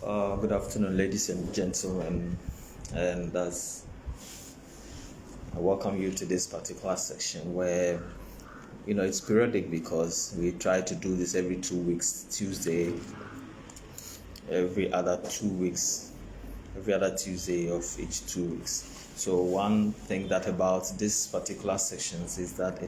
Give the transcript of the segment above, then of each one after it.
Good afternoon, ladies and gentlemen, and I welcome you to this particular section where it's periodic because we try to do this every 2 weeks, Tuesday, every other 2 weeks, every other Tuesday of each 2 weeks. So one thing that about this particular sections is that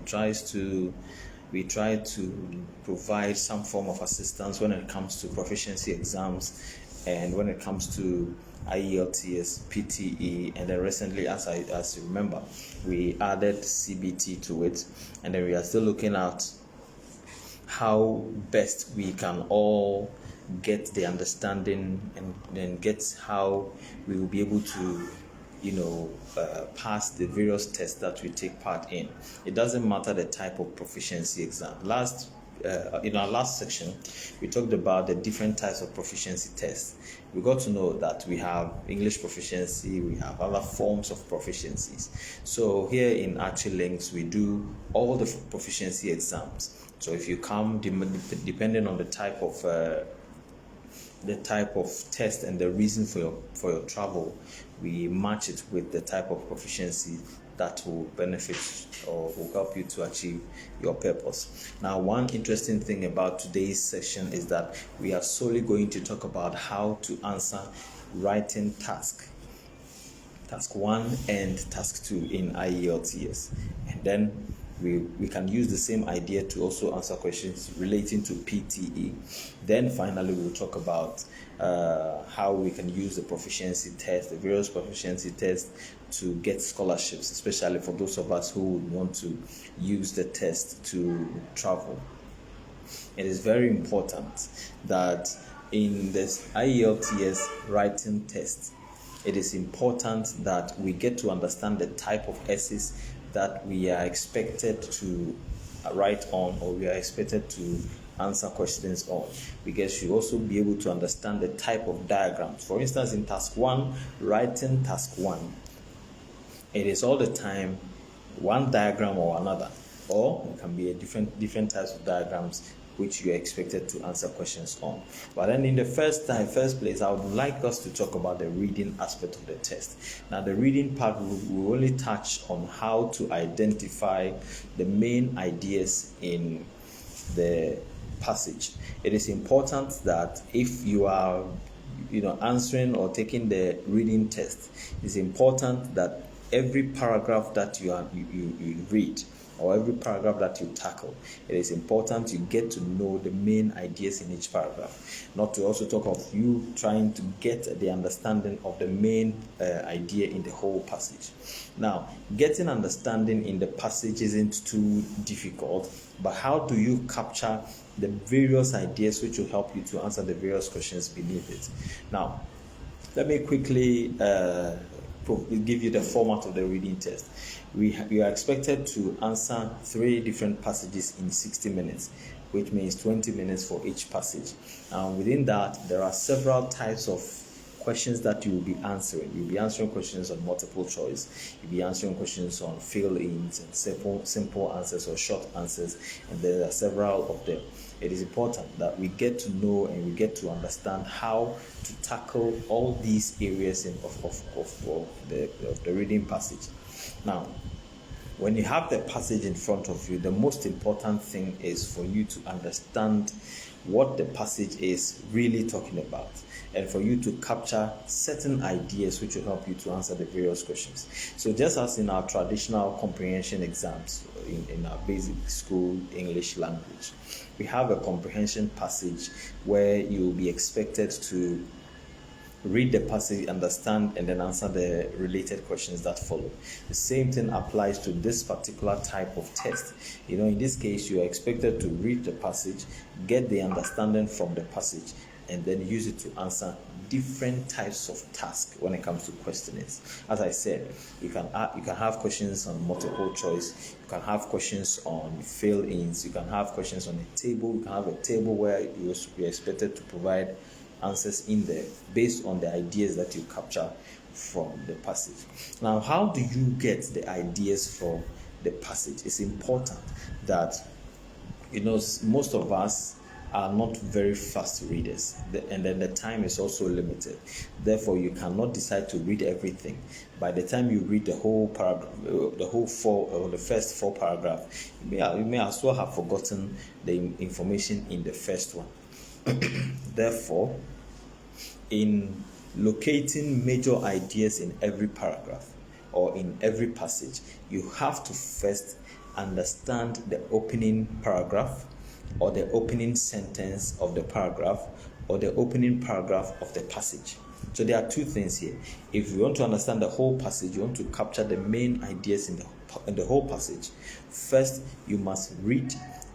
we try to provide some form of assistance when it comes to proficiency exams and when it comes to IELTS, PTE, and then recently, as you remember, we added CBT to it, and then we are still looking at how best we can all get the understanding and then get how we will be able to pass the various tests that we take part in. It doesn't matter the type of proficiency exam. In our last section, we talked about the different types of proficiency tests. We got to know that we have English proficiency, we have other forms of proficiencies. So here in Achilinks, we do all the proficiency exams. So if you come, depending on the type of test and the reason for your travel, we match it with the type of proficiency that will benefit or will help you to achieve your purpose. Now, one interesting thing about today's session is that we are solely going to talk about how to answer writing task 1 and task 2 in IELTS, and then we can use the same idea to also answer questions relating to PTE. Then finally, we'll talk about how we can use the proficiency test, the various proficiency tests, to get scholarships, especially for those of us who would want to use the test to travel. It is very important that in this IELTS writing test, it is important that we get to understand the type of essays that we are expected to write on, or we are expected to answer questions on, because you also be able to understand the type of diagrams. For instance, in task 1, writing task 1, it is all the time one diagram or another, or it can be a different types of diagrams which you are expected to answer questions on. But then in the first place, I would like us to talk about the reading aspect of the test. Now, the reading part, will only touch on how to identify the main ideas in the passage. It is important that if you are answering or taking the reading test, it's important that every paragraph that you read, or every paragraph that you tackle, it is important you get to know the main ideas in each paragraph. Not to also talk of you trying to get the understanding of the main idea in the whole passage. Now, getting understanding in the passage isn't too difficult, but how do you capture the various ideas which will help you to answer the various questions beneath it? Now, let me quickly give you the format of the reading test. We are expected to answer 3 different passages in 60 minutes, which means 20 minutes for each passage. And within that, there are several types of questions that you will be answering. You'll be answering questions on multiple choice. You'll be answering questions on fill-ins and simple answers or short answers, and there are several of them. It is important that we get to know and we get to understand how to tackle all these areas of the reading passage. Now, when you have the passage in front of you, the most important thing is for you to understand what the passage is really talking about, and for you to capture certain ideas which will help you to answer the various questions. So just as in our traditional comprehension exams in our basic school English language, we have a comprehension passage where you will be expected to read the passage, understand, and then answer the related questions that follow. The same thing applies to this particular type of test. In this case, you are expected to read the passage, get the understanding from the passage, and then use it to answer different types of tasks when it comes to questionings. As I said, you can have questions on multiple choice, you can have questions on fill-ins, you can have questions on a table, you can have a table where you're expected to provide answers in there based on the ideas that you capture from the passage. Now, how do you get the ideas from the passage? It's important that most of us are not very fast readers, and then the time is also limited. Therefore, you cannot decide to read everything. By the time you read the whole paragraph, the whole four or the first four paragraphs, you may as well have forgotten the information in the first one. Therefore, in locating major ideas in every paragraph or in every passage, you have to first understand the opening paragraph or the opening sentence of the paragraph or the opening paragraph of the passage. So there are two things here. If you want to understand the whole passage, you want to capture the main ideas in the whole passage, first you must read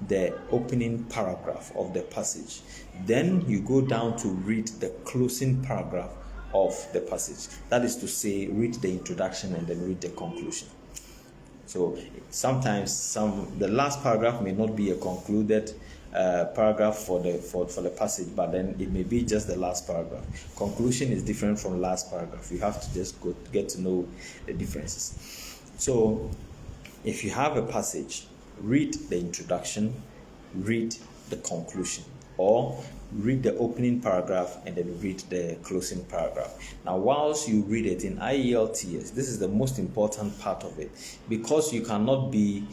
the opening paragraph of the passage. Then you go down to read the closing paragraph of the passage. That is to say, read the introduction and then read the conclusion. So sometimes the last paragraph may not be a concluded paragraph for the passage, but then it may be just the last paragraph. Conclusion is different from last paragraph. You have to just get to know the differences. So if you have a passage, read the introduction, read the conclusion, or read the opening paragraph and then read the closing paragraph. Now, whilst you read it in IELTS, this is the most important part of it, because you cannot read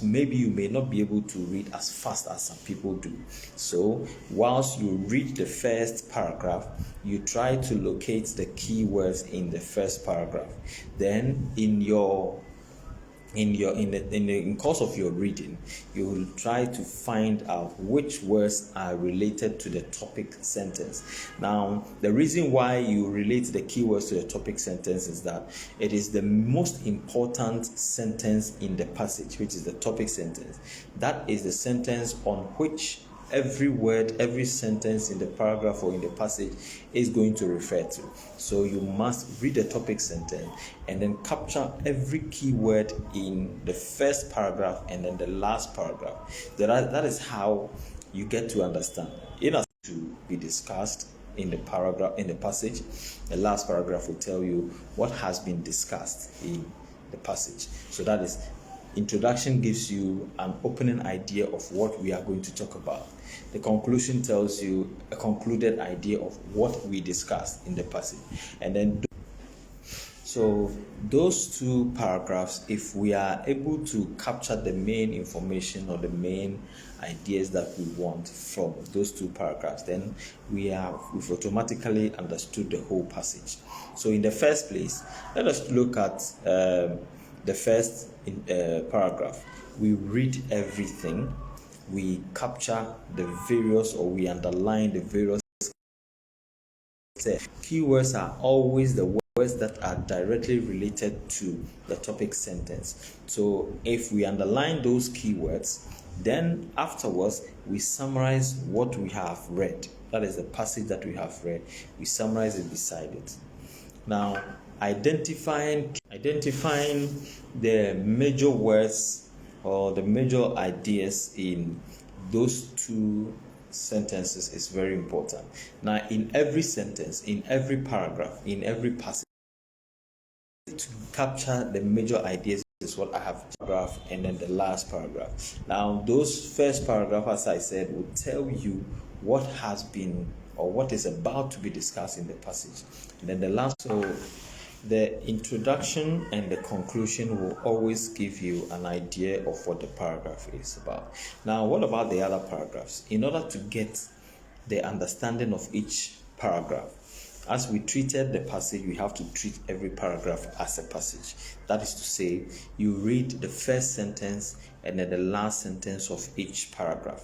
maybe you may not be able to read as fast as some people do. So whilst you read the first paragraph, you try to locate the keywords in the first paragraph. Then in the course of your reading, you will try to find out which words are related to the topic sentence. Now, the reason why you relate the keywords to the topic sentence is that it is the most important sentence in the passage, which is the topic sentence. That is the sentence on which every word, every sentence in the paragraph or in the passage is going to refer to. So you must read the topic sentence and then capture every keyword in the first paragraph and then the last paragraph. That is how you get to understand. It has to be discussed in the paragraph, in the passage. The last paragraph will tell you what has been discussed in the passage. So that is, introduction gives you an opening idea of what we are going to talk about. The conclusion tells you a concluded idea of what we discussed in the passage. And then, so those two paragraphs, if we are able to capture the main information or the main ideas that we want from those two paragraphs, then we've automatically understood the whole passage. So in the first place, let us look at the first paragraph. We read everything, we capture the various, or we underline the various keywords. Are always the words that are directly related to the topic sentence. So if we underline those keywords, then afterwards we summarize what we have read. That is the passage that we have read. We summarize it beside it. Now, identifying the major words or the major ideas in those two sentences is very important. Now, in every sentence, in every paragraph, in every passage, to capture the major ideas is what I have paragraph and then the last paragraph. Now, those first paragraph, as I said, will tell you what has been or what is about to be discussed in the passage. And then the last, so the introduction and the conclusion will always give you an idea of what the paragraph is about. Now, what about the other paragraphs? In order to get the understanding of each paragraph, as we treated the passage, we have to treat every paragraph as a passage. That is to say, you read the first sentence and then the last sentence of each paragraph.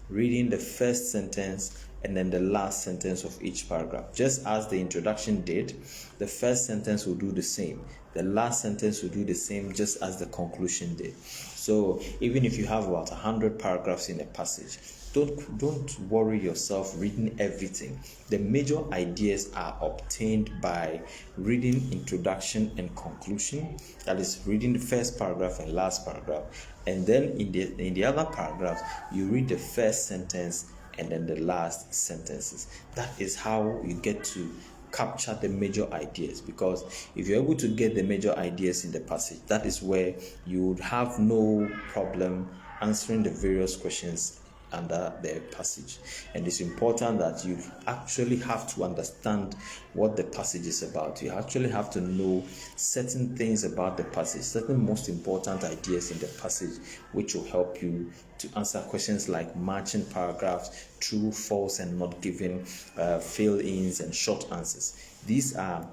Reading the first sentence and then the last sentence of each paragraph. Just as the introduction did, the first sentence will do the same. The last sentence will do the same, just as the conclusion did. So even if you have about 100 paragraphs in a passage, don't worry yourself reading everything. The major ideas are obtained by reading introduction and conclusion. That is, reading the first paragraph and last paragraph. And then in the other paragraphs, you read the first sentence and then the last sentences. That is how you get to capture the major ideas, because if you're able to get the major ideas in the passage, that is where you would have no problem answering the various questions under the passage. And it's important that you actually have to understand what the passage is about. You actually have to know certain things about the passage, certain most important ideas in the passage, which will help you to answer questions like matching paragraphs, true, false, and not given, fill-ins, and short answers. These are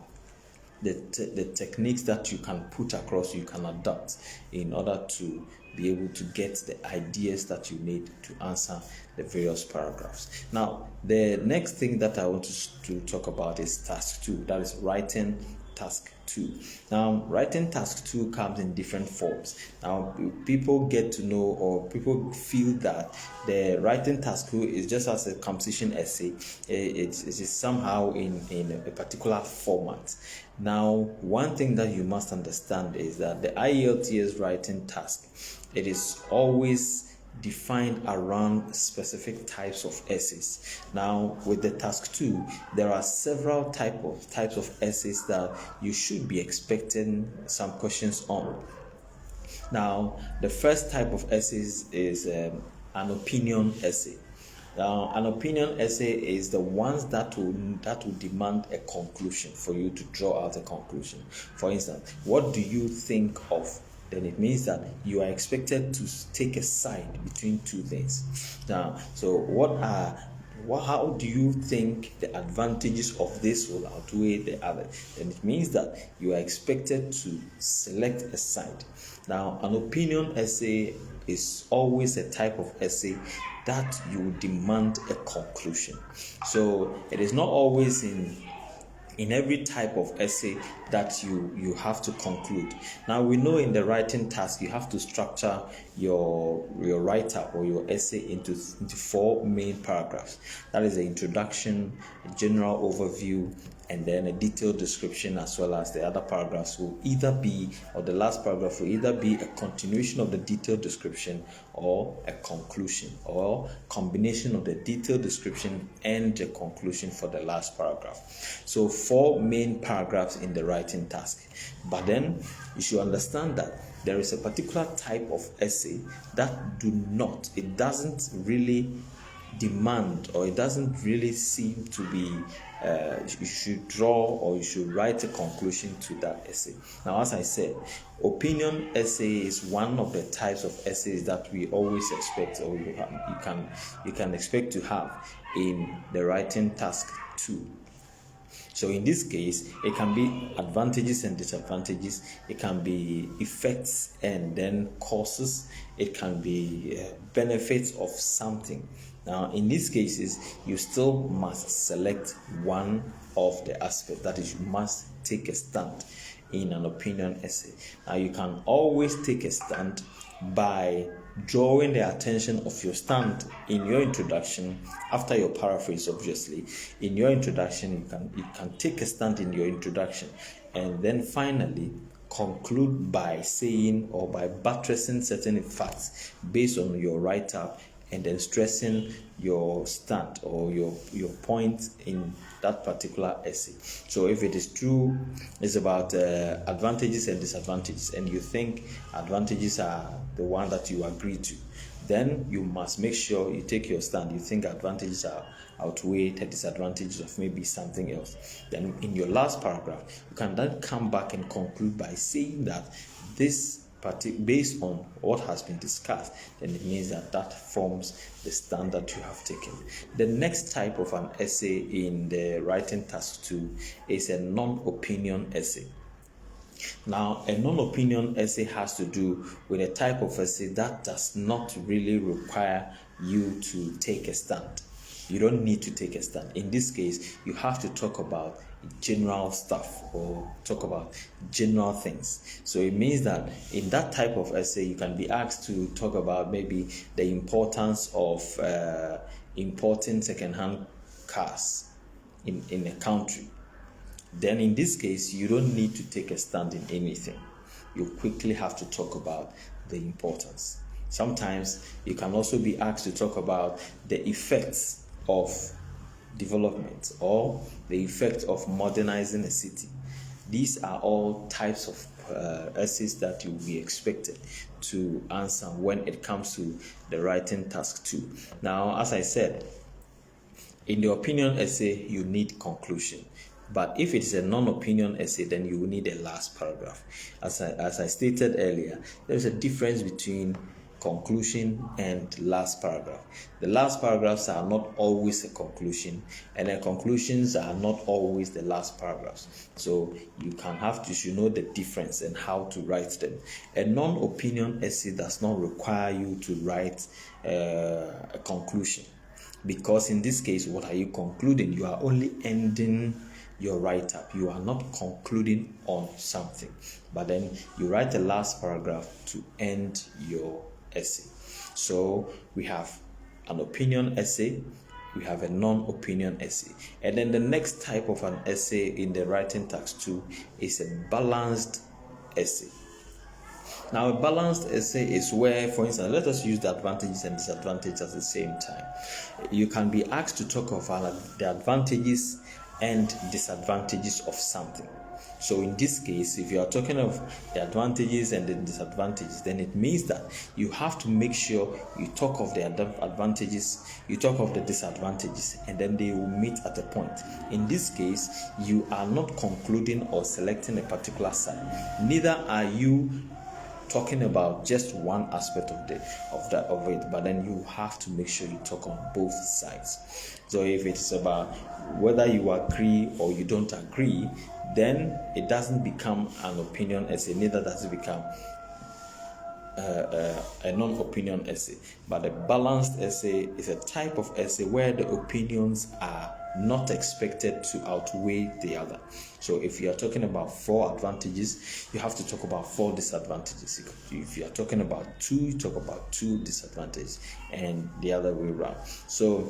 the techniques that you can put across, you can adapt in order to be able to get the ideas that you need to answer the various paragraphs. Now, the next thing that I want to talk about is task 2, that is writing task 2. Now, writing task 2 comes in different forms. Now, people get to know, or people feel that the writing task 2 is just as a composition essay. It is somehow in a particular format. Now, one thing that you must understand is that the IELTS writing task, it is always defined around specific types of essays. Now, with the task 2, there are several types of essays that you should be expecting some questions on. Now, the first type of essays is an opinion essay. Now, an opinion essay is the ones that will demand a conclusion, for you to draw out a conclusion. For instance, what do you think of? Then it means that you are expected to take a side between two things. Now, so how do you think the advantages of this will outweigh the other? Then it means that you are expected to select a side. Now, an opinion essay is always a type of essay that you demand a conclusion. So it is not always in every type of essay that you have to conclude. Now, we know in the writing task you have to structure your write-up or your essay into 4 main paragraphs. That is the introduction, a general overview, and then a detailed description, as well as the other paragraphs will either be, or the last paragraph will either be a continuation of the detailed description or a conclusion, or combination of the detailed description and the conclusion for the last paragraph. So 4 main paragraphs in the writing task. But then you should understand that there is a particular type of essay that it doesn't really demand, or it doesn't really seem to be you should draw or you should write a conclusion to that essay. Now, as I said, opinion essay is one of the types of essays that we always expect, or you can expect to have in the writing task 2. So in this case, it can be advantages and disadvantages, it can be effects and then causes, it can be benefits of something. Now, in these cases, you still must select one of the aspects. That is, you must take a stand in an opinion essay. Now, you can always take a stand by drawing the attention of your stand in your introduction. After your paraphrase, obviously, in your introduction, you can take a stand in your introduction, and then finally conclude by saying or by buttressing certain facts based on your write-up, and then stressing your stand or your point in that particular essay. So if it is true, it's about advantages and disadvantages, and you think advantages are the one that you agree to, then you must make sure you take your stand. You think advantages outweigh the disadvantages of maybe something else. Then in your last paragraph, you can then come back and conclude by saying that this based on what has been discussed, then it means that forms the stand that you have taken. The next type of an essay in the writing task 2 is a non-opinion essay. Now, a non-opinion essay has to do with a type of essay that does not really require you to take a stand. You don't need to take a stand. In this case, you have to talk about general stuff or talk about general things. So it means that in that type of essay, you can be asked to talk about maybe the importance of importing second-hand cars in a country. Then in this case, you don't need to take a stand in anything. You quickly have to talk about the importance. Sometimes you can also be asked to talk about the effects of development or the effect of modernizing a city. These are all types of essays that you'll be expected to answer when it comes to the writing task 2. Now, as I said, in the opinion essay, you need conclusion. But if it's a non-opinion essay, then you will need a last paragraph. As I stated earlier, there's a difference between conclusion and last paragraph. The last paragraphs are not always a conclusion, and the conclusions are not always the last paragraphs. So you should know the difference and how to write them. A non-opinion essay does not require you to write a conclusion, because in this case, what are you concluding? You are only ending your write-up. You are not concluding on something, but then you write the last paragraph to end your essay. So we have an opinion essay, we have a non-opinion essay, and then the next type of an essay in the writing task 2 is a balanced essay. Now, a balanced essay is where, for instance, let us use the advantages and disadvantages at the same time. You can be asked to talk of the advantages and disadvantages of something. So in this case, if you are talking of the advantages and the disadvantages, then it means that you have to make sure you talk of the advantages, you talk of the disadvantages, and then they will meet at a point. In this case, you are not concluding or selecting a particular side. Neither are you talking about just one aspect of it, but then you have to make sure you talk on both sides. So if it's about whether you agree or you don't agree, then it doesn't become an opinion essay, neither does it become a non-opinion essay. But a balanced essay is a type of essay where the opinions are not expected to outweigh the other. So if you are talking about 4 advantages, you have to talk about 4 disadvantages. If you are talking about 2, you talk about 2 disadvantages, and the other way around. So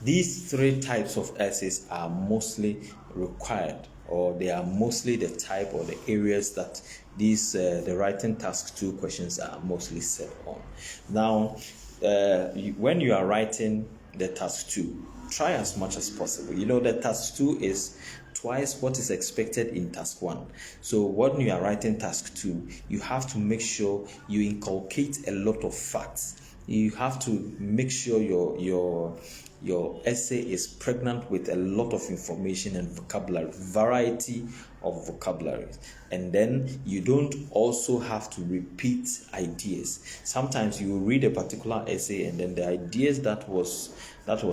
these 3 types of essays are mostly required, or they are mostly the type or the areas that these the writing task 2 questions are mostly set on. Now, when you are writing the task 2, try as much as possible. You know that task 2 is twice what is expected in task 1. So when you are writing task 2, you have to make sure you inculcate a lot of facts. You have to make sure your essay is pregnant with a lot of information and vocabulary, variety of vocabularies. And then you don't also have to repeat ideas. Sometimes you will read a particular essay, and then the ideas that was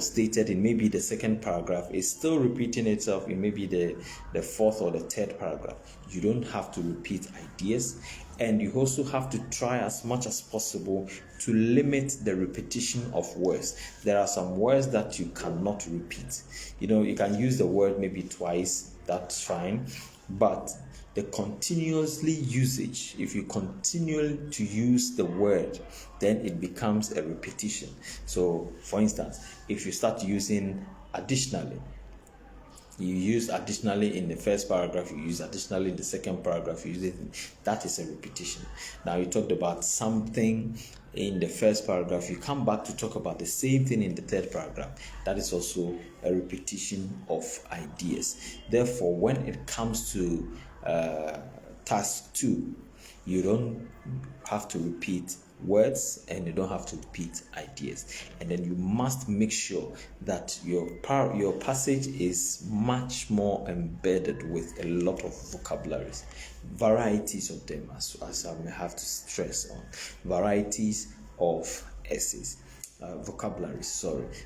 stated in maybe the second paragraph is still repeating itself in maybe the fourth or the third paragraph. You don't have to repeat ideas, and you also have to try as much as possible to limit the repetition of words. There are some words that you cannot repeat. You can use the word maybe twice, that's fine, but the continuously usage, if you continue to use the word, then it becomes a repetition. So for instance, if you start using additionally, you use additionally in the first paragraph, you use additionally in the second paragraph, you use it, that is a repetition. Now you talked about something in the first paragraph, you come back to talk about the same thing in the third paragraph. That is also a repetition of ideas. Therefore, when it comes to task 2, you don't have to repeat words and you don't have to repeat ideas, and then you must make sure that your passage is much more embedded with a lot of vocabularies, varieties of them, as I may have to stress on, varieties of essays, vocabularies,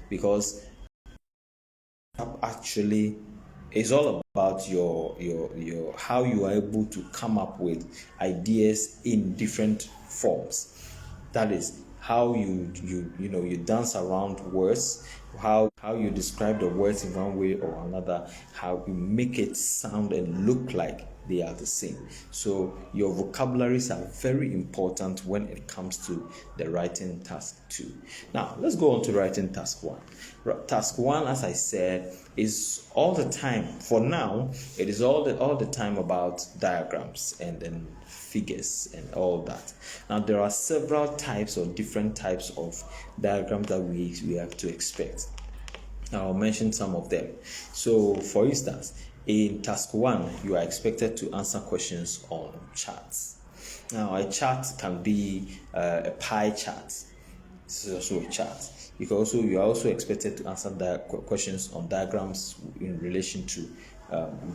because actually it's all about your how you are able to come up with ideas in different forms. That is how you dance around words, how you describe the words in one way or another, how you make it sound and look like they are the same. So your vocabularies are very important when it comes to the writing task 2. Now let's go on to writing task 1. Task 1, as I said, is all the time, for now, it is all the time about diagrams and then figures and all that. Now there are several types or different types of diagrams that we have to expect. Now I'll mention some of them. So for instance, In task 1, you are expected to answer questions on charts. Now, a chart can be a pie chart. This is also a chart. You are also expected to answer questions on diagrams in relation to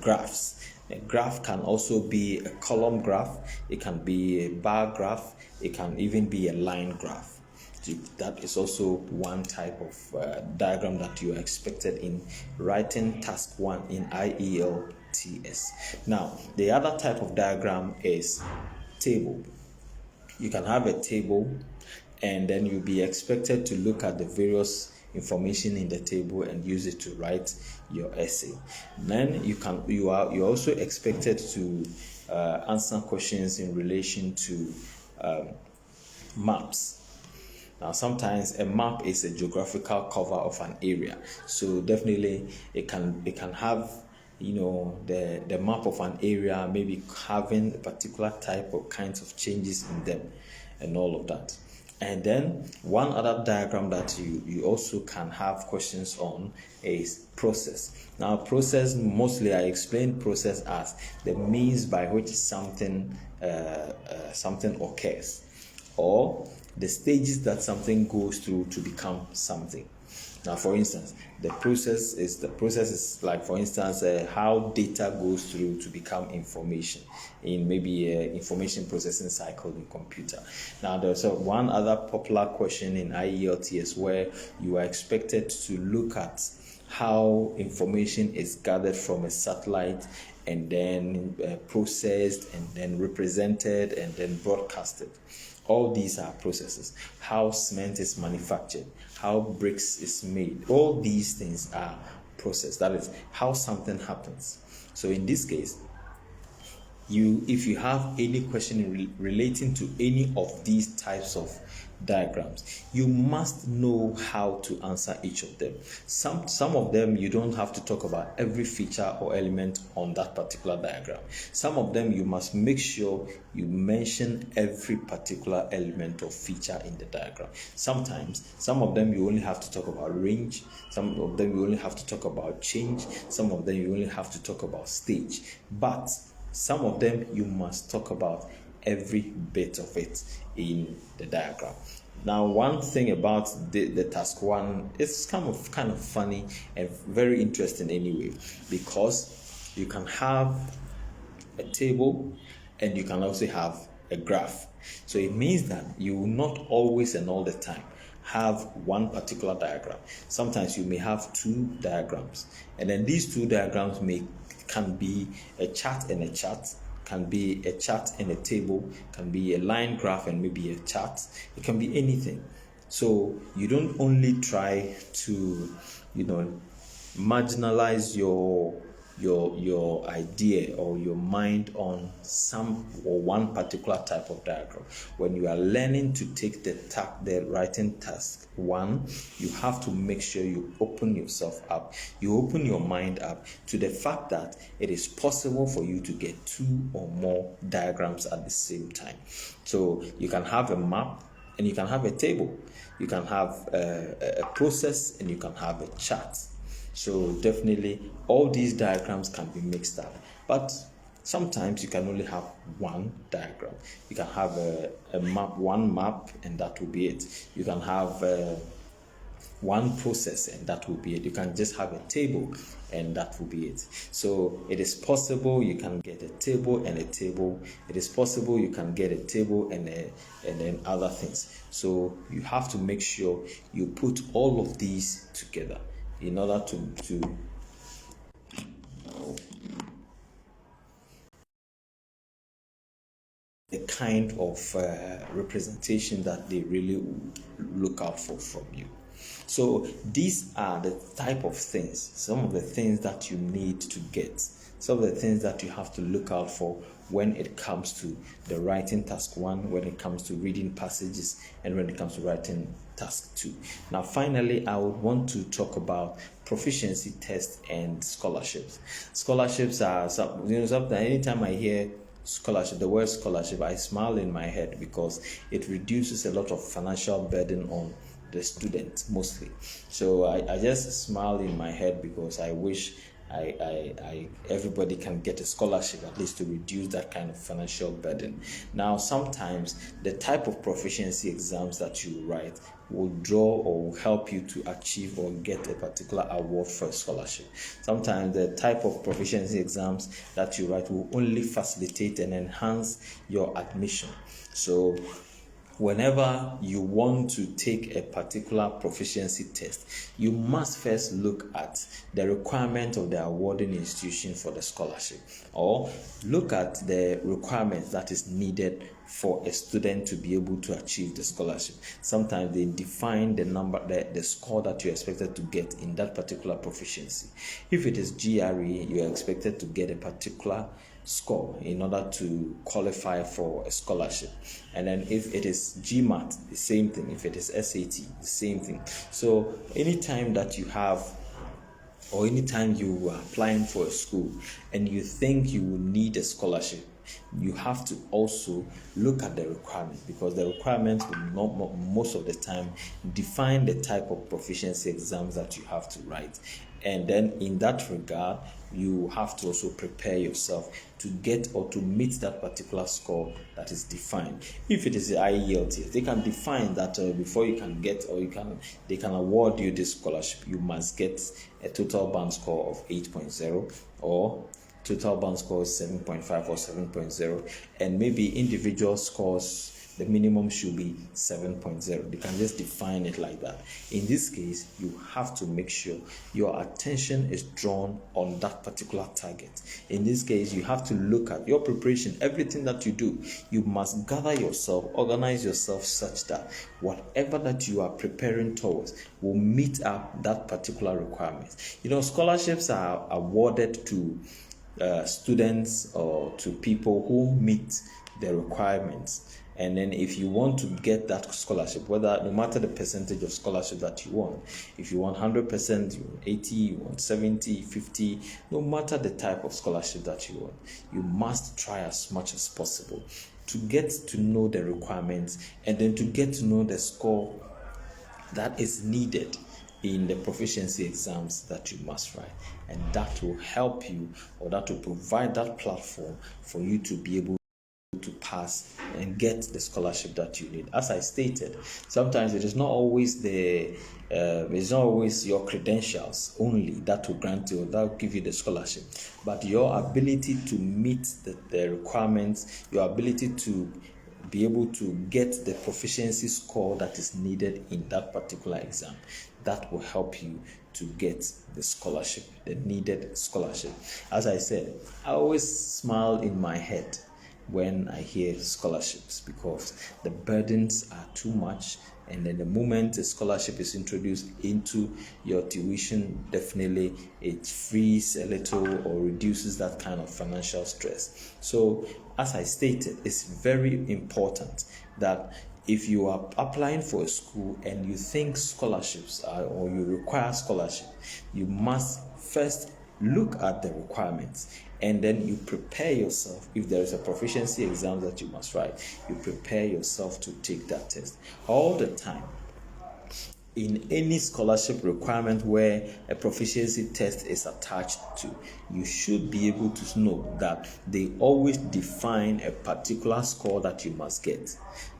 graphs. A graph can also be a column graph. It can be a bar graph. It can even be a line graph. That is also one type of diagram that you are expected in writing task 1 in IELTS. Now, the other type of diagram is table. You can have a table, and then you'll be expected to look at the various information in the table and use it to write your essay. Then you're also expected to answer questions in relation to maps. Now, sometimes a map is a geographical cover of an area, so definitely it can have, the map of an area, maybe having a particular type or kinds of changes in them and all of that. And then one other diagram that you also can have questions on is process. Now, process, mostly I explain process as the means by which something occurs, or the stages that something goes through to become something. Now, for instance, the process is like, for instance, how data goes through to become information in maybe information processing cycle in computer. Now, there's one other popular question in IELTS where you are expected to look at how information is gathered from a satellite and then processed and then represented and then broadcasted. All these are processes. How cement is manufactured, how bricks is made. All these things are process. That is how something happens. So in this case, if you have any question relating to any of these types of diagrams, you must know how to answer each of them. Some of them you don't have to talk about every feature or element on that particular diagram. Some of them you must make sure you mention every particular element or feature in the diagram. Sometimes some of them you only have to talk about range, some of them you only have to talk about change, some of them you only have to talk about stage, but some of them you must talk about every bit of it in the diagram. Now, one thing about the task 1 is kind of funny and very interesting anyway, because you can have a table and you can also have a graph. So it means that you will not always and all the time have one particular diagram. Sometimes you may have 2 diagrams, and then these 2 diagrams can be a chart and a chart, can be a chart and a table, can be a line graph and maybe a chart. It can be anything. So you don't only try to, marginalize your idea or your mind on some or one particular type of diagram. When you are learning to take the writing task 1, you have to make sure you open yourself up. You open your mind up to the fact that it is possible for you to get 2 or more diagrams at the same time. So you can have a map and you can have a table. You can have a process and you can have a chart. So definitely all these diagrams can be mixed up, but sometimes you can only have one diagram. You can have one map and that will be it. You can have one process and that will be it. You can just have a table and that will be it. So it is possible you can get a table and a table. It is possible you can get a table and then other things. So you have to make sure you put all of these together in order to the kind of representation that they really look out for from you. So these are the type of things, some of the things that you need to get, some of the things that you have to look out for when it comes to the writing task 1, when it comes to reading passages, and when it comes to writing task 2. Now, finally, I would want to talk about proficiency tests and scholarships. Scholarships are something anytime I hear scholarship, the word scholarship, I smile in my head because it reduces a lot of financial burden on the student mostly. So I just smile in my head because I wish everybody can get a scholarship, at least to reduce that kind of financial burden. Now, sometimes the type of proficiency exams that you write will draw or will help you to achieve or get a particular award for a scholarship. Sometimes the type of proficiency exams that you write will only facilitate and enhance your admission. So whenever you want to take a particular proficiency test, you must first look at the requirement of the awarding institution for the scholarship, or look at the requirements that is needed for a student to be able to achieve the scholarship. Sometimes they define the number, the score that you're expected to get in that particular proficiency. If it is GRE, you're expected to get a particular score in order to qualify for a scholarship. And then if it is GMAT, the same thing. If it is SAT, the same thing. So anytime that you have, or anytime you are applying for a school and you think you will need a scholarship, you have to also look at the requirements, because the requirements will not most of the time define the type of proficiency exams that you have to write. And then in that regard, you have to also prepare yourself to get or to meet that particular score that is defined. If it is the IELTS, they can define that before you can get, or they can award you this scholarship, you must get a total band score of 8.0, or total band score is 7.5 or 7.0, and maybe individual scores, the minimum should be 7.0. They can just define it like that. In this case, you have to make sure your attention is drawn on that particular target. In this case, you have to look at your preparation, everything that you do. You must gather yourself, organize yourself such that whatever that you are preparing towards will meet up that particular requirement. Scholarships are awarded to students or to people who meet the requirements. And then if you want to get that scholarship, no matter the percentage of scholarship that you want, if you want 100%, you want 80, you want 70, 50, no matter the type of scholarship that you want, you must try as much as possible to get to know the requirements, and then to get to know the score that is needed in the proficiency exams that you must write. And that will help you, or that will provide that platform for you to be able to pass and get the scholarship that you need. As I stated, sometimes it is not always your credentials only that will grant you, that will give you the scholarship, but your ability to meet the requirements, your ability to be able to get the proficiency score that is needed in that particular exam. That will help you to get the scholarship, the needed scholarship. As I said, I always smile in my head when I hear scholarships, because the burdens are too much, and then the moment a scholarship is introduced into your tuition, definitely it frees a little or reduces that kind of financial stress. So as I stated, it's very important that if you are applying for a school and you think scholarships or you require scholarship, you must first look at the requirements, and then you prepare yourself. If there is a proficiency exam that you must write, you prepare yourself to take that test. All the time, in any scholarship requirement where a proficiency test is attached to, you should be able to know that they always define a particular score that you must get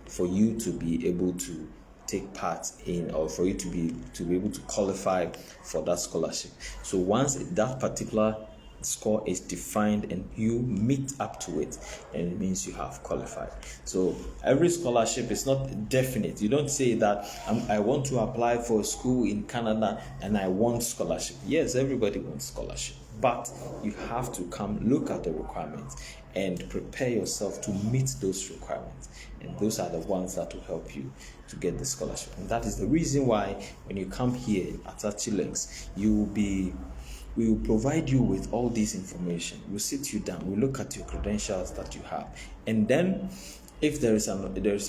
for you to be able to take part in, or for you to be able to qualify for that scholarship. So once that particular score is defined and you meet up to it, and it means you have qualified. So every scholarship is not definite. You don't say that I want to apply for a school in Canada and I want scholarship. Yes, everybody wants scholarship, but you have to come look at the requirements and prepare yourself to meet those requirements, and those are the ones that will help you to get the scholarship. And that is the reason why when you come here at Achilinks, we will provide you with all this information. We'll sit you down, we'll look at your credentials that you have, and then if there is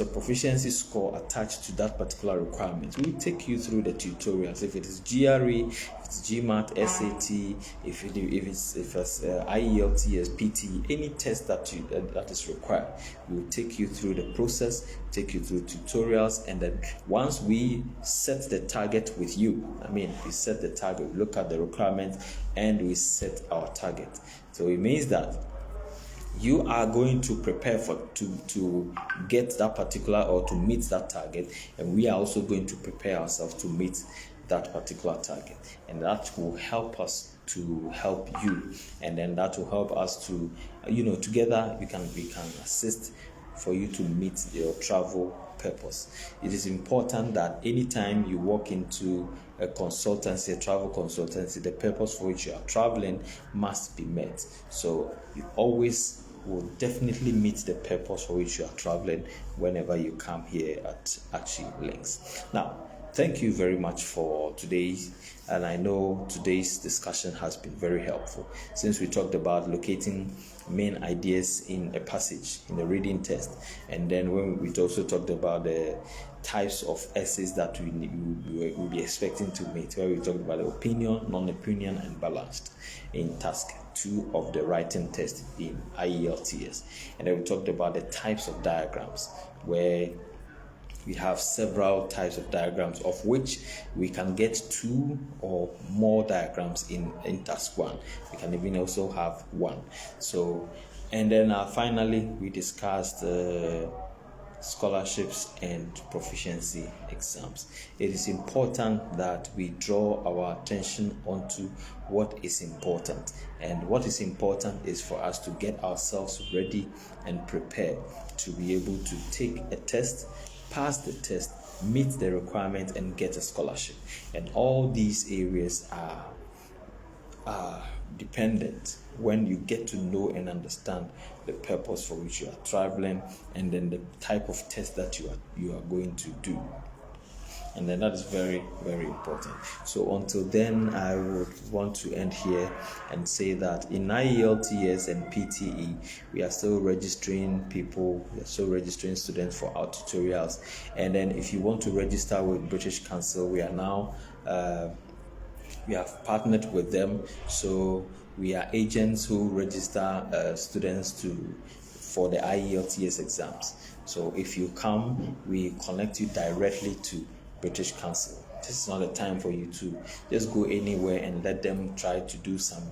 a proficiency score attached to that particular requirement, we will take you through the tutorials. If it is GRE, if it's GMAT, SAT, if it's IELTS, PTE, any test that is required, we will take you through the process, take you through tutorials, and then once we set the target with you, we set the target, we look at the requirements, and we set our target. So it means that you are going to prepare to get that particular or to meet that target, and we are also going to prepare ourselves to meet that particular target, and that will help us to help you, and then that will help us to together we can assist for you to meet your travel purpose. It is important that anytime you walk into a consultancy, a travel consultancy, the purpose for which you are traveling must be met. So you always will definitely meet the purpose for which you are traveling whenever you come here at Achilinks. Now, thank you very much for today, and I know today's discussion has been very helpful, since we talked about locating main ideas in a passage, in a reading test, and then when we also talked about the types of essays that we will be expecting to meet, where we talked about the opinion, non-opinion, and balanced in task 2 of the writing test in IELTS. And then we talked about the types of diagrams, where we have several types of diagrams, of which we can get 2 or more diagrams in task 1. We can even also have 1. So, and then finally we discussed scholarships and proficiency exams. It is important that we draw our attention onto what is important, and what is important is for us to get ourselves ready and prepared to be able to take a test, pass the test, meet the requirement, and get a scholarship. And all these areas are dependent when you get to know and understand the purpose for which you are traveling, and then the type of test that you are going to do. And then that is very, very important. So until then, I would want to end here and say that in IELTS and PTE, we are still registering people, we are still registering students for our tutorials. And then if you want to register with British Council, we are now we have partnered with them, so we are agents who register students for the IELTS exams. So if you come, we connect you directly to British Council. This is not a time for you to just go anywhere and let them try to do some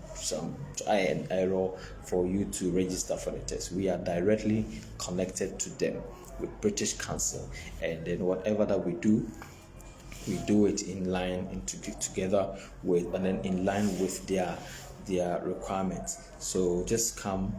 try and error for you to register for the test. We are directly connected to them with British Council, and then whatever that we do it in line together with, and then in line with their requirements. So just come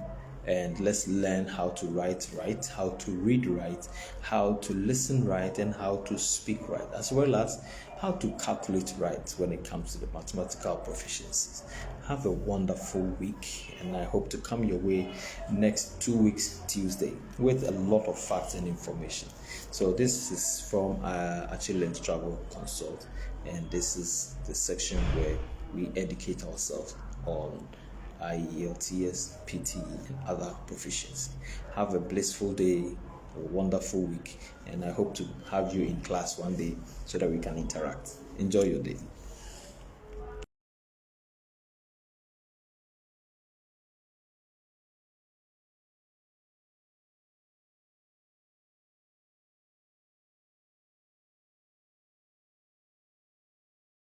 and let's learn how to write right, how to read right, how to listen right, and how to speak right, as well as how to calculate right when it comes to the mathematical proficiencies. Have a wonderful week, and I hope to come your way next 2 weeks Tuesday with a lot of facts and information. So this is from Achilinks Travel Consult, and this is the section where we educate ourselves on IELTS, PTE, and other proficiency. Have a blissful day, a wonderful week, and I hope to have you in class one day so that we can interact. Enjoy your day.